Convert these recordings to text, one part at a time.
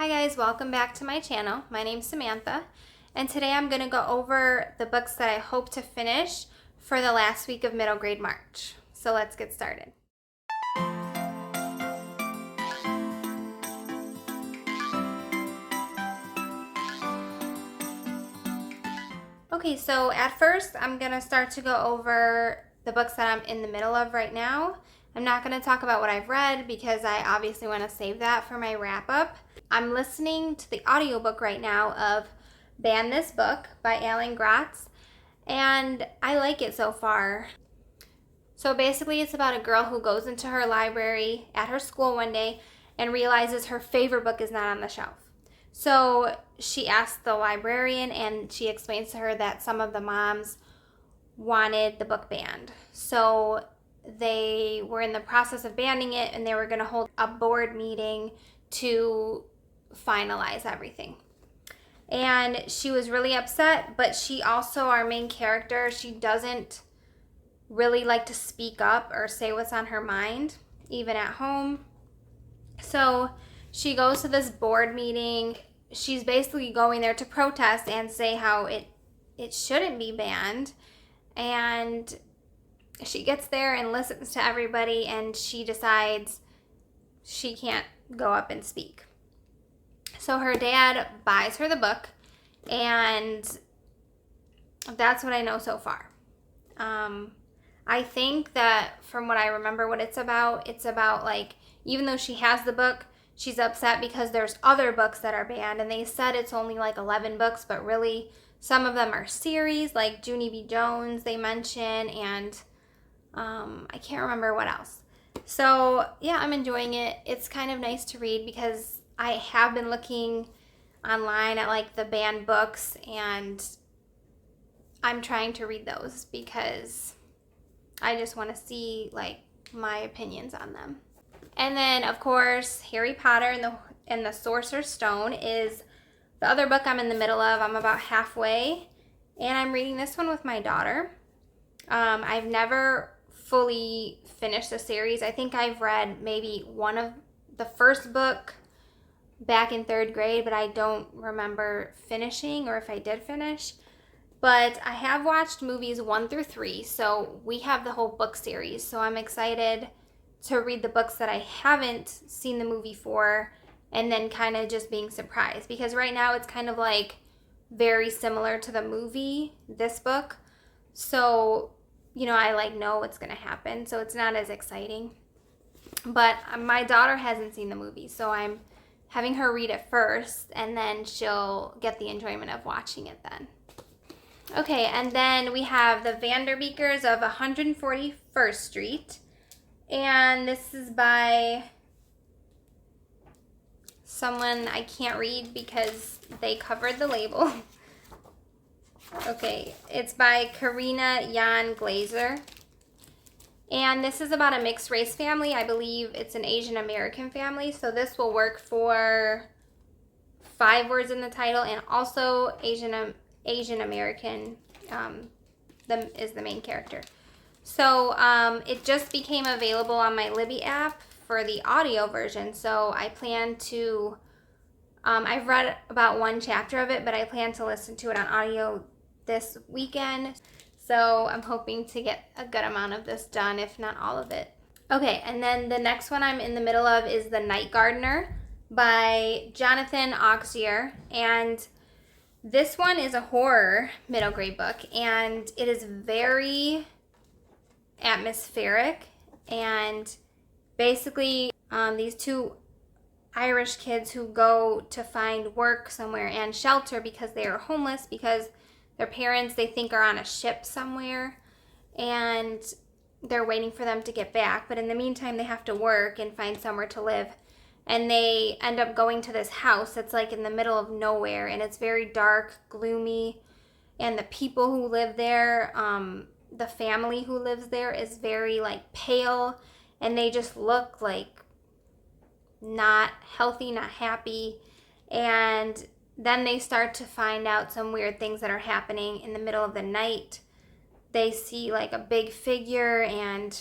Hi guys, welcome back to my channel. My name's Samantha, and today I'm going to go over the books that I hope to finish for the last week of middle grade March. So let's get started. Okay, so at first I'm going to start to go over the books that I'm in the middle of right now. I'm not going to talk about what I've read because I obviously want to save that for my wrap up. I'm listening to the audiobook right now of Ban This Book by Alan Gratz, and I like it so far. So basically it's about a girl who goes into her library at her school one day and realizes her favorite book is not on the shelf. So she asks the librarian, and she explains to her that some of the moms wanted the book banned. So they were in the process of banning it, and they were going to hold a board meeting to finalize everything. And she was really upset, but she also, our main character, she doesn't really like to speak up or say what's on her mind, even at home. So she goes to this board meeting. She's basically going there to protest and say how it shouldn't be banned. And she gets there and listens to everybody, and she decides she can't go up and speak. So her dad buys her the book, and that's what I know so far. I think that from what I remember what it's about like, even though she has the book, she's upset because there's other books that are banned, and they said it's only like 11 books, but really some of them are series, like Junie B. Jones they mention, and I can't remember what else. So yeah, I'm enjoying it. It's kind of nice to read because I have been looking online at like the banned books, and I'm trying to read those because I just want to see like my opinions on them. And then of course Harry Potter and the Sorcerer's Stone is the other book I'm in the middle of. I'm about halfway, and I'm reading this one with my daughter. I've never fully finished the series. I think I've read maybe one of the first book back in 3rd grade, but I don't remember finishing, or if I did finish. But I have watched movies 1 through 3, so we have the whole book series. So I'm excited to read the books that I haven't seen the movie for, and then kind of just being surprised. Because right now it's kind of like very similar to the movie, this book. So, you know, I like know what's going to happen, so it's not as exciting. But my daughter hasn't seen the movie, so I'm having her read it first, and then she'll get the enjoyment of watching it then. Okay, and then we have the Vanderbeekers of 141st Street. And this is by someone I can't read because they covered the label. Okay, it's by Karina Jan Glazer. And this is about a mixed race family. I believe it's an Asian American family. So this will work for 5 words in the title, and also Asian American is the main character. So it just became available on my Libby app for the audio version. So I plan to, I've read about 1 chapter of it, but I plan to listen to it on audio this weekend. So I'm hoping to get a good amount of this done, if not all of it. Okay, and then the next one I'm in the middle of is The Night Gardener by Jonathan Auxier. And this one is a horror middle grade book, and it is very atmospheric. And basically these 2 Irish kids who go to find work somewhere and shelter because they are homeless because their parents, they think, are on a ship somewhere, and they're waiting for them to get back. But in the meantime, they have to work and find somewhere to live. And they end up going to this house that's like in the middle of nowhere, and it's very dark, gloomy. And the people who live there, the family who lives there, is very like pale, and they just look like not healthy, not happy. And then they start to find out some weird things that are happening in the middle of the night. They see like a big figure, and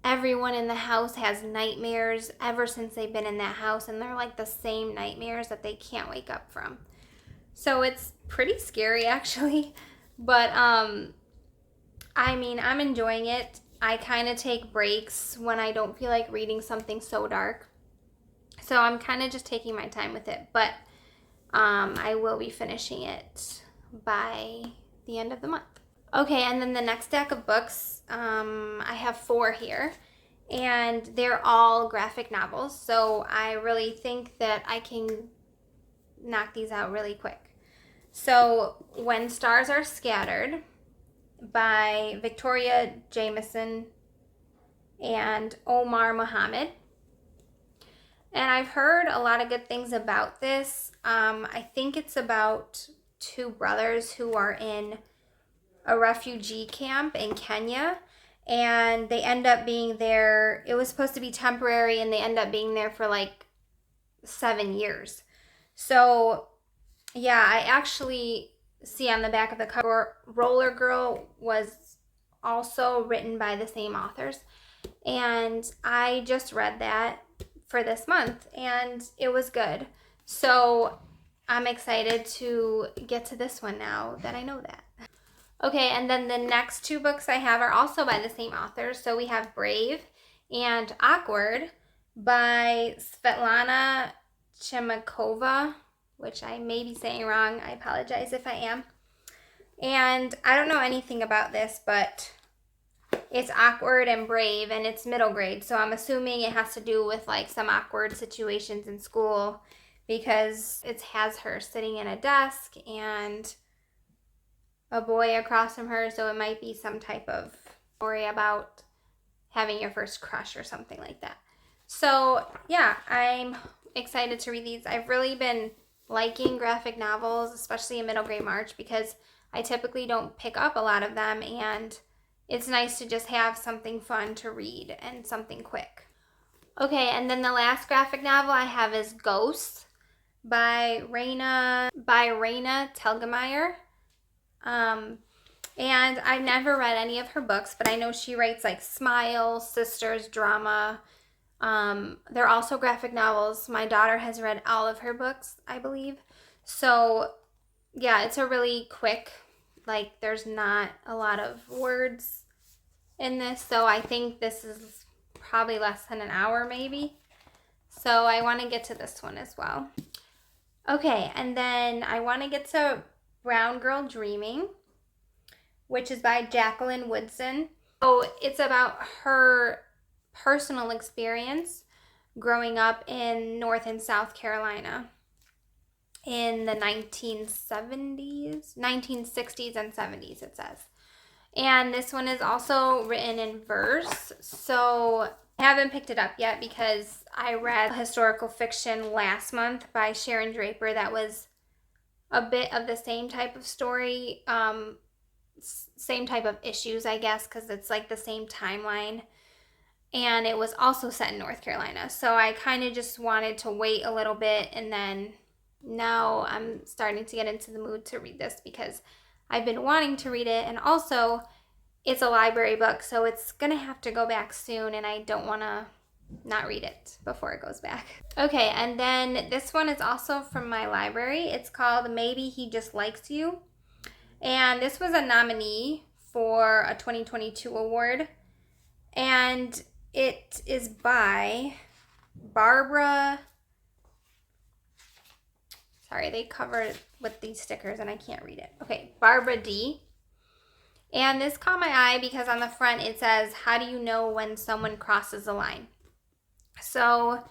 everyone in the house has nightmares ever since they've been in that house, and they're like the same nightmares that they can't wake up from. So it's pretty scary actually. But I mean, I'm enjoying it. I kind of take breaks when I don't feel like reading something so dark. So I'm kind of just taking my time with it, but I will be finishing it by the end of the month. Okay, and then the next stack of books, I have 4 here, and they're all graphic novels, so I really think that I can knock these out really quick. So, When Stars Are Scattered by Victoria Jameson and Omar Mohammed. And I've heard a lot of good things about this. I think it's about 2 brothers who are in a refugee camp in Kenya, and they end up being there. It was supposed to be temporary, and they end up being there for like 7 years. So, yeah, I actually see on the back of the cover, Roller Girl was also written by the same authors. And I just read that for this month, and it was good. So I'm excited to get to this one now that I know that. Okay, and then the next 2 books I have are also by the same author. So we have Brave and Awkward by Svetlana Chemakova, which I may be saying wrong. I apologize if I am. And I don't know anything about this, but it's awkward and brave, and it's middle grade. So I'm assuming it has to do with like some awkward situations in school, because it has her sitting in a desk and a boy across from her. So it might be some type of story about having your first crush or something like that. So yeah, I'm excited to read these. I've really been liking graphic novels, especially in middle grade March, because I typically don't pick up a lot of them, and it's nice to just have something fun to read and something quick. Okay, and then the last graphic novel I have is Ghosts by Raina Telgemeier. And I've never read any of her books, but I know she writes like Smile, Sisters, drama. They're also graphic novels. My daughter has read all of her books, I believe. So yeah, it's a really quick, like there's not a lot of words in this. So I think this is probably less than an hour maybe. So I want to get to this one as well. Okay, and then I want to get to Brown Girl Dreaming, which is by Jacqueline Woodson. So it's about her personal experience growing up in North and South Carolina in the 1960s and 70s, it says. And this one is also written in verse. So I haven't picked it up yet because I read historical fiction last month by Sharon Draper that was a bit of the same type of story, same type of issues, I guess, because it's like the same timeline. And it was also set in North Carolina. So I kind of just wanted to wait a little bit, and then now I'm starting to get into the mood to read this because I've been wanting to read it, and also it's a library book, so it's going to have to go back soon, and I don't want to not read it before it goes back. Okay, and then this one is also from my library. It's called Maybe He Just Likes You. And this was a nominee for a 2022 award. And it is by Barbara. Sorry, they covered with these stickers and I can't read it. Okay, Barbara D. And this caught my eye because on the front it says, how do you know when someone crosses the line? So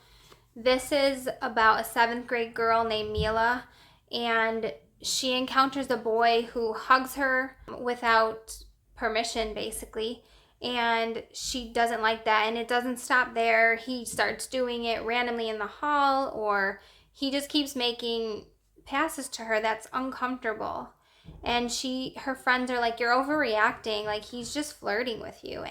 this is about a 7th grade girl named Mila, and she encounters a boy who hugs her without permission, basically, and she doesn't like that, and it doesn't stop there. He starts doing it randomly in the hall, or he just keeps making passes to her that's uncomfortable. And her friends are like, you're overreacting, like he's just flirting with you,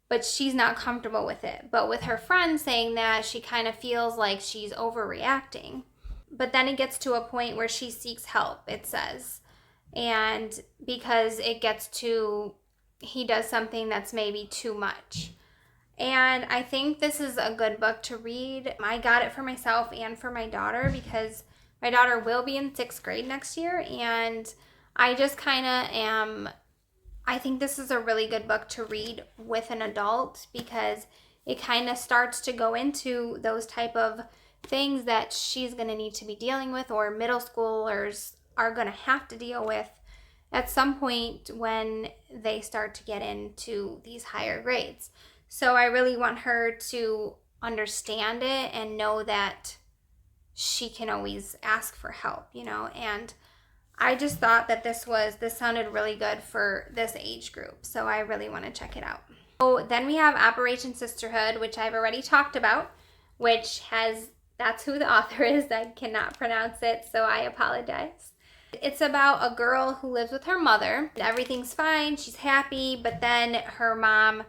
but she's not comfortable with it. But with her friend saying that, she kind of feels like she's overreacting. But then it gets to a point where she seeks help, it says. And because he does something that's maybe too much. And I think this is a good book to read. I got it for myself and for my daughter because my daughter will be in 6th grade next year. And I just kind of am, I think this is a really good book to read with an adult because it kind of starts to go into those type of things that she's going to need to be dealing with, or middle schoolers are going to have to deal with at some point when they start to get into these higher grades. So I really want her to understand it and know that she can always ask for help, and I just thought that this sounded really good for this age group. So I really want to check it out. So then we have Operation Sisterhood, which I've already talked about, that's who the author is. I cannot pronounce it, so I apologize. It's about a girl who lives with her mother. Everything's fine, she's happy, but then her mom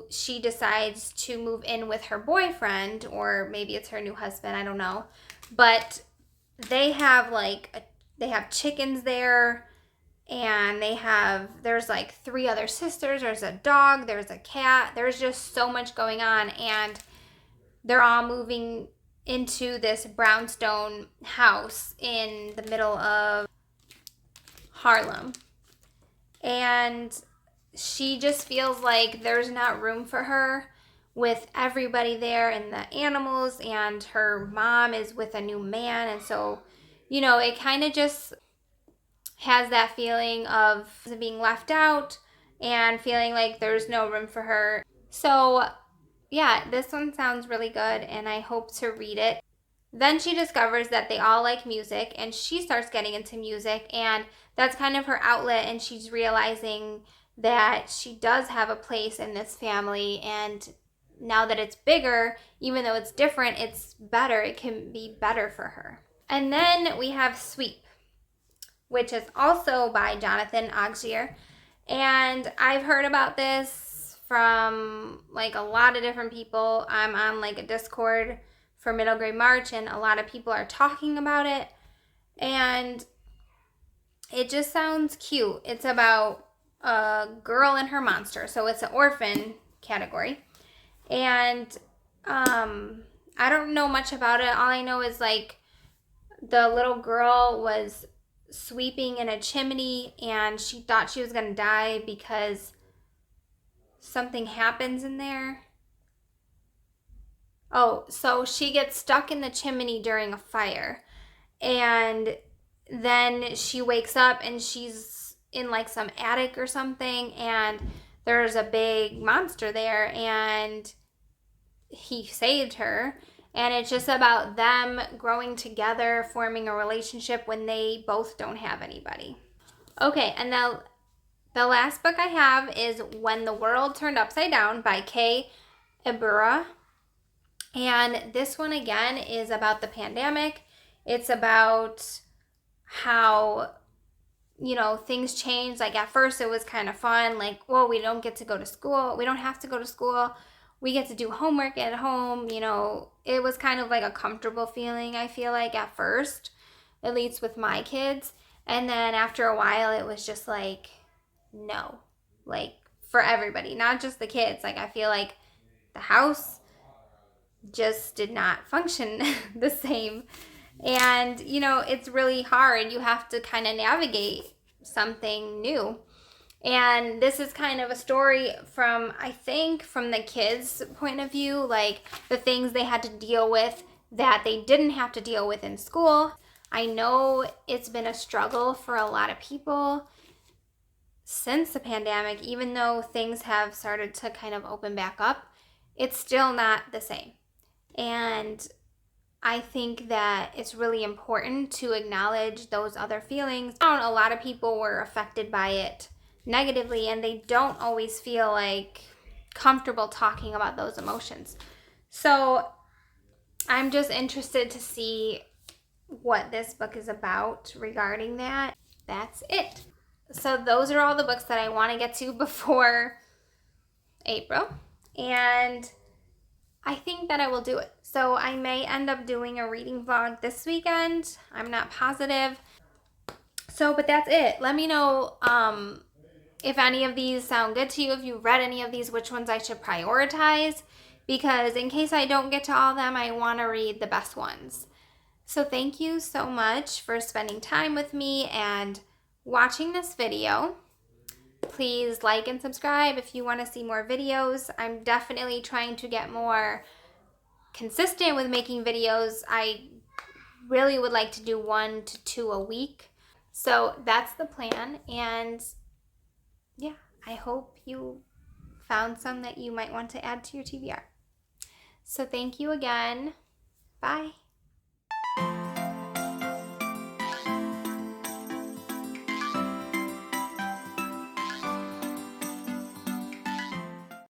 she decides to move in with her boyfriend, or maybe it's her new husband, I don't know. But they have they have chickens there, and there's like 3 other sisters, there's a dog, there's a cat, there's just so much going on, and they're all moving into this brownstone house in the middle of Harlem. And she just feels like there's not room for her with everybody there and the animals, and her mom is with a new man. And so, it kind of just has that feeling of being left out and feeling like there's no room for her. So, yeah, this one sounds really good, and I hope to read it. Then she discovers that they all like music, and she starts getting into music, and that's kind of her outlet, and she's realizing that she does have a place in this family, and now that it's bigger, even though it's different, it's better. It can be better for her. And then we have Sweep, which is also by Jonathan Augier, and I've heard about this from like a lot of different people. I'm on like a Discord for Middle Grade March, and a lot of people are talking about it, and it just sounds cute. It's about a girl and her monster, so it's an orphan category, and I don't know much about it. All I know is like the little girl was sweeping in a chimney, and she thought she was gonna die because something happens in there. Oh, so she gets stuck in the chimney during a fire, and then she wakes up and she's in like some attic or something, and there's a big monster there, and he saved her. And it's just about them growing together, forming a relationship when they both don't have anybody. Okay, and now the last book I have is When the World Turned Upside Down by Kay Ibura. And this one again is about the pandemic. It's about how, things change. Like at first it was kind of fun. Like, well, we don't get to go to school. We don't have to go to school. We get to do homework at home. It was kind of like a comfortable feeling, I feel like, at first, at least with my kids. And then after a while, it was just like, no, like for everybody, not just the kids. Like I feel like the house just did not function the same. And, it's really hard. You have to kind of navigate something new. And this is kind of a story from the kids' point of view, like the things they had to deal with that they didn't have to deal with in school. I know it's been a struggle for a lot of people since the pandemic. Even though things have started to kind of open back up, it's still not the same. And I think that it's really important to acknowledge those other feelings. A lot of people were affected by it negatively, and they don't always feel like comfortable talking about those emotions. So I'm just interested to see what this book is about regarding that. That's it. So those are all the books that I want to get to before April, and I think that I will do it. So I may end up doing a reading vlog this weekend. I'm not positive. So, but that's it. Let me know if any of these sound good to you, if you've read any of these, which ones I should prioritize, because in case I don't get to all of them, I want to read the best ones. So thank you so much for spending time with me and watching this video. Please like and subscribe if you want to see more videos. I'm definitely trying to get more consistent with making videos. I really would like to do 1 to 2 a week. So that's the plan. And yeah, I hope you found some that you might want to add to your TBR. So thank you again. Bye.